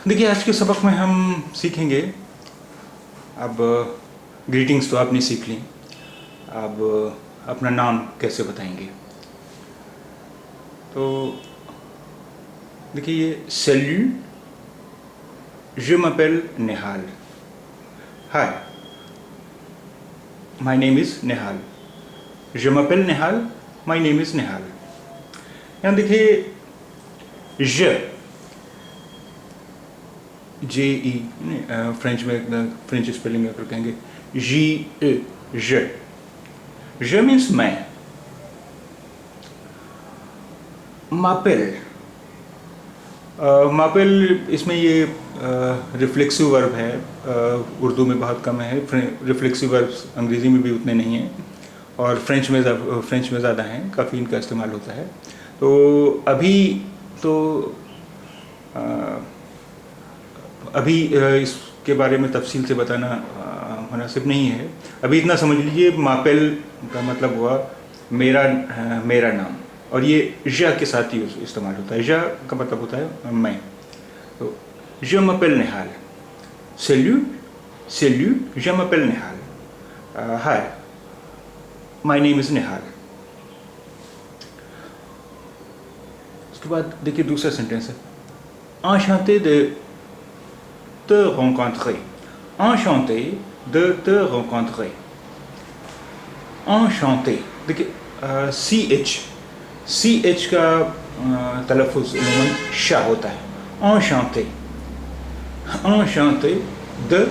देखिए, आज के सबक में हम सीखेंगे। अब ग्रीटिंग्स तो आपने सीख ली, अब अपना नाम कैसे बताएंगे। तो देखिए, ये सैल्यू, je m'appelle Nehal. Hi, my name is Nehal. Je m'appelle Nehal, my name is Nehal. यहाँ देखिए, जे ई फ्रेंच में फ्रेंच स्पेलिंग में कहेंगे जी ए ज मीन्स मैं। मापेल, मापेल इसमें ये रिफ्लेक्सिव वर्ब है। उर्दू में बहुत कम है, रिफ्लेक्सिव वर्ब्स अंग्रेज़ी में भी उतने नहीं हैं और फ्रेंच में ज़्यादा हैं, काफ़ी इनका इस्तेमाल होता है। तो अभी तो अभी इसके बारे में तफसील से बताना मुनासिब नहीं है। अभी इतना समझ लीजिए, मापेल का मतलब हुआ मेरा नाम, और ये ज के साथ ही इस्तेमाल होता है। ज का मतलब होता है मैं। तो je m'appelle Nehal, salut, je m'appelle Nehal, hi, my name is Nehal। उसके बाद देखिए दूसरा सेंटेंस है, enchanté de te rencontrer, enchanté de te rencontrer, enchanté। देखिए सी एच का तलफ़ुज़ इल्मन शाह होता है। enchanté, enchanté de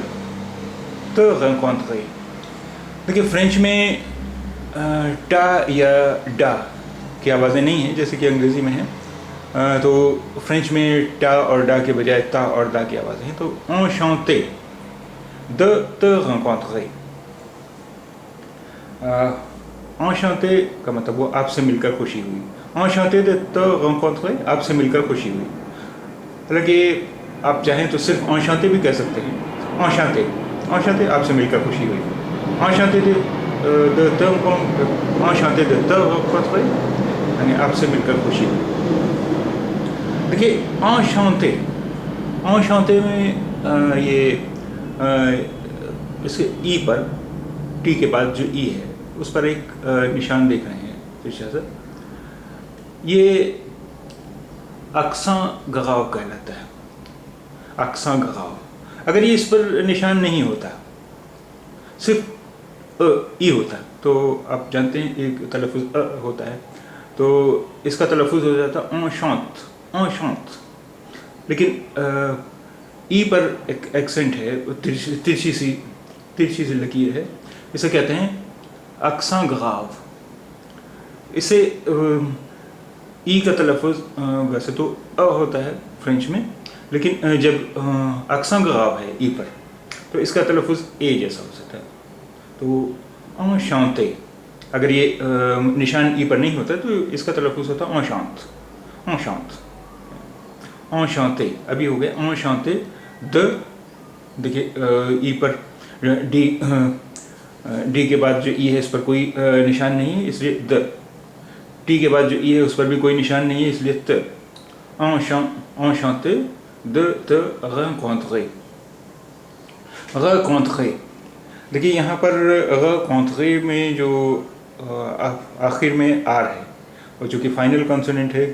te rencontrer। देखिए फ्रेंच में टा या डा की आवाज़ें नहीं हैं जैसे कि अंग्रेज़ी में है। तो फ्रेंच में टा और डा के बजाय ता और दा की आवाज़ें हैं। तो enchanté de te rencontrer, enchanté का मतलब वो आपसे मिलकर खुशी हुई। enchanté de te rencontrer, आपसे मिलकर खुशी हुई। हालांकि आप चाहें तो सिर्फ enchanté भी कह सकते हैं। enchanté आपसे मिलकर खुशी हुई। enchanté de te rencontrer यानी आपसे मिलकर खुशी हुई। देखिए enchanté में ये इसके ई पर, टी के बाद जो ई है उस पर एक निशान देख रहे हैं पीछे से, ये अक्सां गगाव कहलाता है। अक्सां गगाव, अगर ये इस पर निशान नहीं होता, सिर्फ ई होता, तो आप जानते हैं एक तलफ़ुज़ होता है, तो इसका तलफ़ुज़ हो जाता enchanté। लेकिन ई पर एक एक्सेंट है, तिरछी सी लकीर है, इसे कहते हैं अक्सां गगाव। इसे ई का तलफ़ुज़ वैसे तो होता है फ्रेंच में, लेकिन जब अक्सां गगाव है ई पर तो इसका तलफ़ुज़ ए जैसा हो सकता है। तो enchanté, अगर ये निशान ई पर नहीं होता तो इसका तलफ़ुज़ होता enchanté। अभी हो गया enchanté de। देखिए ई पर डी के बाद जो ई है इस पर कोई निशान नहीं है, इसलिए द। टी के बाद जो ई है उस पर भी कोई निशान नहीं है, इसलिए त। enchanté de te rencontrer। देखिए यहाँ पर rencontrer में जो आखिर में आर है, और चूँकि फाइनल कॉन्सोनेंट है,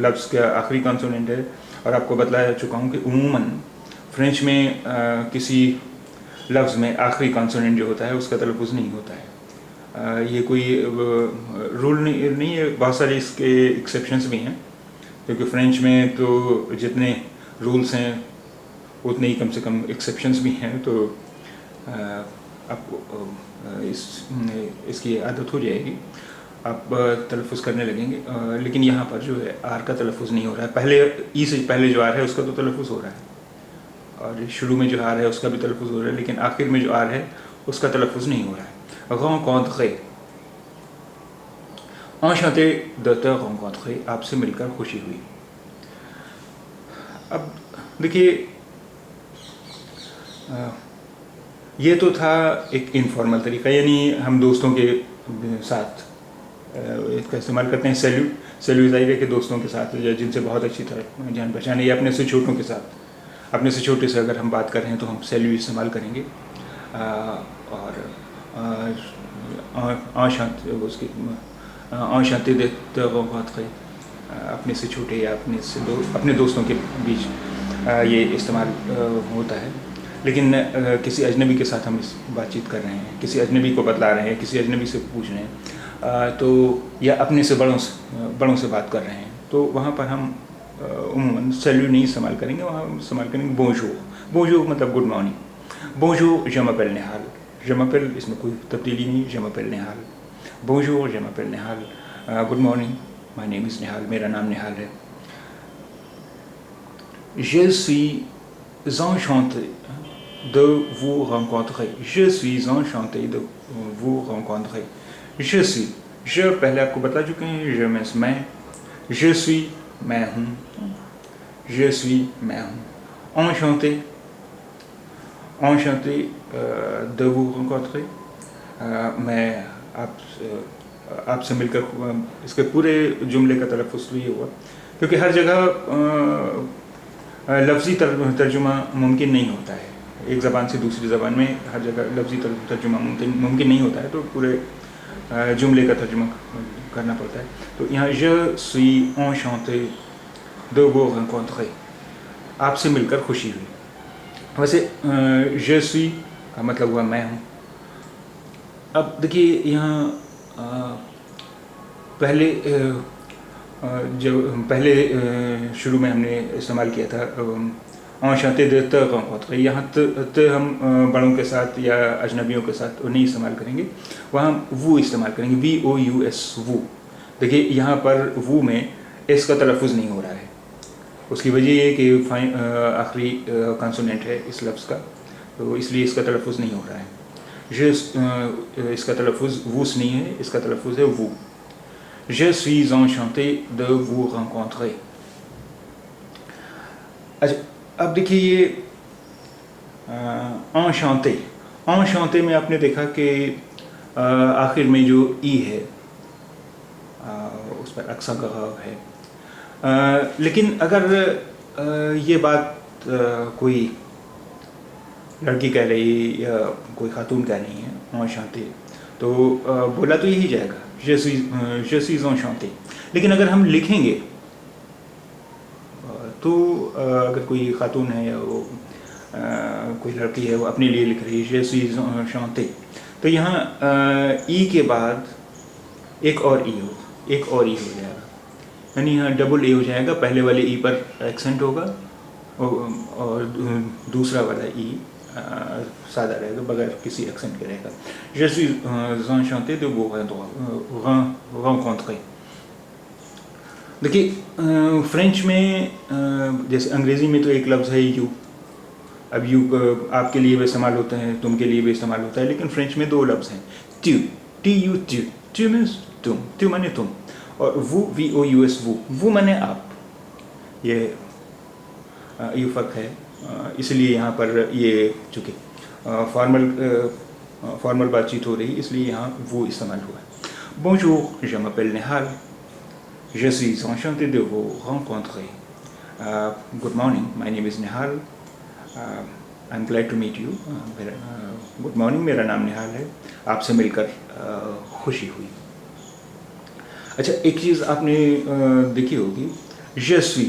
लफ्ज़ का आखिरी कॉन्सोनेंट है, और आपको बतलाया चुका हूँ कि उमूमन फ्रेंच में किसी लफ्ज़ में आखिरी कॉन्सोनेंट जो होता है उसका तलफ़ुज़ नहीं होता है। ये कोई रूल नहीं है, बहुत सारे इसके एक्सेप्शंस भी हैं, क्योंकि फ्रेंच में तो जितने रूल्स हैं उतने ही कम से कम एक्सेप्शंस भी हैं। तो आपको इसकी आदत हो जाएगी, आप तलफ़ुज़ करने लगेंगे। लेकिन यहाँ पर जो है आर का तलफ़ुज़ नहीं हो रहा है। पहले ई से पहले जो आर है उसका तो तलफ़ुज़ हो रहा है, और शुरू में जो आर है उसका भी तलफ़ुज़ हो रहा है, लेकिन आखिर में जो आर है उसका तलफ़ुज़ नहीं हो रहा है। rencontrer, enchanté de te rencontrer, आपसे मिलकर खुशी हुई। अब देखिए, ये तो था एक इनफॉर्मल तरीका, यानी हम दोस्तों के साथ इसका इस्तेमाल करते हैं। सैल्यूट ज़ाहिर है कि दोस्तों के साथ या जिनसे बहुत अच्छी तरह जान पहचान है या अपने से छोटों के साथ। अपने से छोटे से अगर हम बात कर रहे हैं तो हम सैल्यू इस्तेमाल करेंगे। और शांति उसकी शांति देते बात करें अपने से छोटे या अपने दोस्तों के बीच ये इस्तेमाल होता है। लेकिन किसी अजनबी के साथ हम बातचीत कर रहे हैं, किसी अजनबी को बतला रहे हैं, किसी अजनबी से पूछ रहे हैं तो या अपने से बड़ों से बात कर रहे हैं, तो वहाँ पर हम उम्मन सैल्यू नहीं इस्तेमाल करेंगे, वहाँ हम इस्तेमाल करेंगे बोंजोर। बोंजोर मतलब गुड मॉर्निंग। बोंजोर je m'appelle Nihal. je m'appelle इसमें कोई तब्दीली नहीं, je m'appelle निहाल। बोंजोर je m'appelle Nihal. Good morning, my name is Nihal, मेरा नाम निहाल है। Je suis enchanté de vous rencontrer। Je suis enchanté de vous rencontrer। Je suis, je पहले आपको बता चुके हैं, je में मैं, je suis मैं हूँ, je suis मैं हूँ। enchanté, enchanté de vous rencontrer। मैं आपसे मिलकर, इसके पूरे जुमले का तलफ़ुज़ तो ये हुआ क्योंकि हर जगह लफ्ज़ी तर्जुमा मुमकिन नहीं होता है। एक ज़बान से दूसरी ज़बान में हर जगह लफ्ज़ी तर्जुमा मुमकिन नहीं होता है, तो पूरे जुमले का तर्जुमा करना पड़ता है। तो यहाँ je suis enchanté de vous rencontrer, आपसे मिलकर खुशी हुई। वैसे je suis का मतलब हुआ मैं हूँ। अब देखिए यहाँ पहले शुरू में हमने इस्तेमाल किया था enchanté de te rencontrer। यहाँ त हम बड़ों के साथ या अजनबियों के साथ नहीं इस्तेमाल करेंगे, वहाँ वो इस्तेमाल करेंगे, VOUS वो। देखिए यहाँ पर वो में एस का तलफ़ुज़ नहीं हो रहा है। उसकी वजह ये कि आखिरी कंसोनेंट है इस लफ्ज़ का, तो इसलिए इसका तलफ़ुज़ नहीं हो रहा है। इसका तलफ़ुज़ वूस नहीं है, इसका तलफ़ुज़ है वो। Je suis enchanté de vous rencontrer। अच्छा, अब देखिए ये enchanté, enchanté में आपने देखा कि आखिर में जो ई है उस पर अक्सा गहाव है। लेकिन अगर ये बात कोई लड़की कह रही या कोई खातून कह रही है enchanté, तो बोला तो यही जाएगा je suis enchanté। लेकिन अगर हम लिखेंगे तो अगर कोई खातून है या वो कोई लड़की है, वो अपने लिए लिख रही है je suis enchanté, तो यहाँ ई के बाद एक और ई हो जाएगा, यानी यहाँ डबल ई हो जाएगा। पहले वाले ई पर एक्सेंट होगा और दूसरा वाला ई सादा रहेगा, बगैर किसी एक्सेंट के रहेगा। je suis enchanté de vous rencontrer। देखिए फ्रेंच में जैसे अंग्रेज़ी में तो एक लफ्ज़ है यू। अब यू आपके लिए भी इस्तेमाल होते हैं, तुम के लिए भी इस्तेमाल होता है, लेकिन फ्रेंच में दो लफ्ज़ हैं, ट्यू, TU, ट्यू मीन्स तुम, ट्यू माने तुम, और वो VOUS वो माने आप। ये फ़र्क है, इसलिए यहाँ पर ये चूँकि फॉर्मल बातचीत हो रही, इसलिए यहाँ वो इस्तेमाल हुआ है। Bonjour, je m'appelle Nihal, je suis enchanté de vous rencontrer। Good morning, my name is Nihal, I'm glad to meet you। Good morning, मेरा नाम निहाल है, आपसे मिलकर खुशी हुई। अच्छा, एक चीज़ आपने देखी होगी, je suis,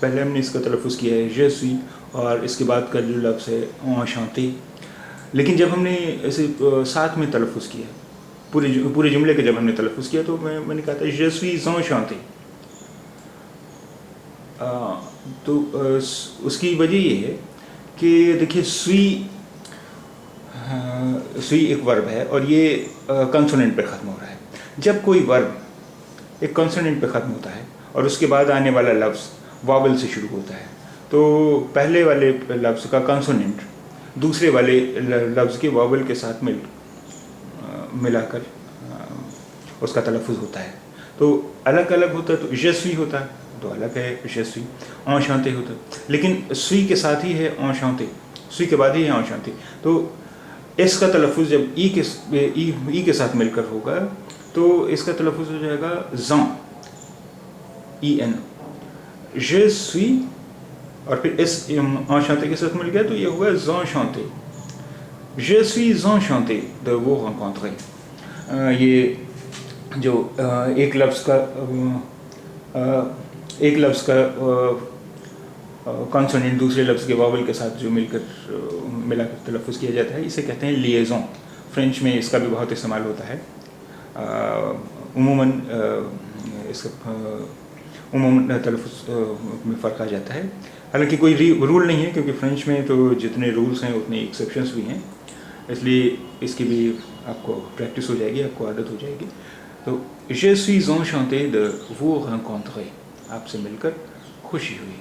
पहले हमने इसका तलफ़ुज़ किया है je suis, और इसके बाद का जो लफ्ज़ है enchanté, लेकिन जब हमने ऐसे साथ में तलफ़ुज़ किया, पूरे जुमले के जब हमने तलफ़ुज़ किया, तो मैंने कहा था je suis enchanté। तो उसकी वजह ये है कि देखिए सुई एक वर्ब है और ये कंसोनेंट पे ख़त्म हो रहा है। जब कोई वर्ब एक कंसोनेंट पे ख़त्म होता है और उसके बाद आने वाला लफ्ज़ वावल से शुरू होता है, तो पहले वाले लफ्ज़ का कंसोनेंट दूसरे वाले लफ्ज़ के वावल के साथ मिलाकर उसका तलफ़ुज़ होता है। तो अलग अलग होता है, तो je suis होता है तो अलग है je suis, enchanté होता है, लेकिन सुई के साथ ही है enchanté, सुई के बाद ही है enchanté। तो इसका तलफ़ुज़ जब ई के साथ मिलकर होगा तो इसका तलफ़ुज़ हो जाएगा ज़ं, EN। je suis और फिर इस enchanté के साथ मिल गया तो ये हुआ enchanté। Je suis enchanté de vous rencontrer। ये जो एक लफ्ज़ का कॉन्सोनेंट दूसरे लफ्ज़ के वावल के साथ जो मिलाकर तलफ़ुज़ किया जाता है, इसे कहते हैं लिएज़ों। फ्रेंच में इसका भी बहुत इस्तेमाल होता है। उमूमन तलफ़ुज़ में फ़र्क आ जाता है, हालांकि कोई रूल नहीं है, क्योंकि फ्रेंच में तो जितने रूल्स हैं उतने एक्सेप्शंस भी हैं, इसलिए इसकी भी आपको प्रैक्टिस हो जाएगी, आपको आदत हो जाएगी। तो je suis enchanté de vous rencontrer, आपसे मिलकर खुशी हुई।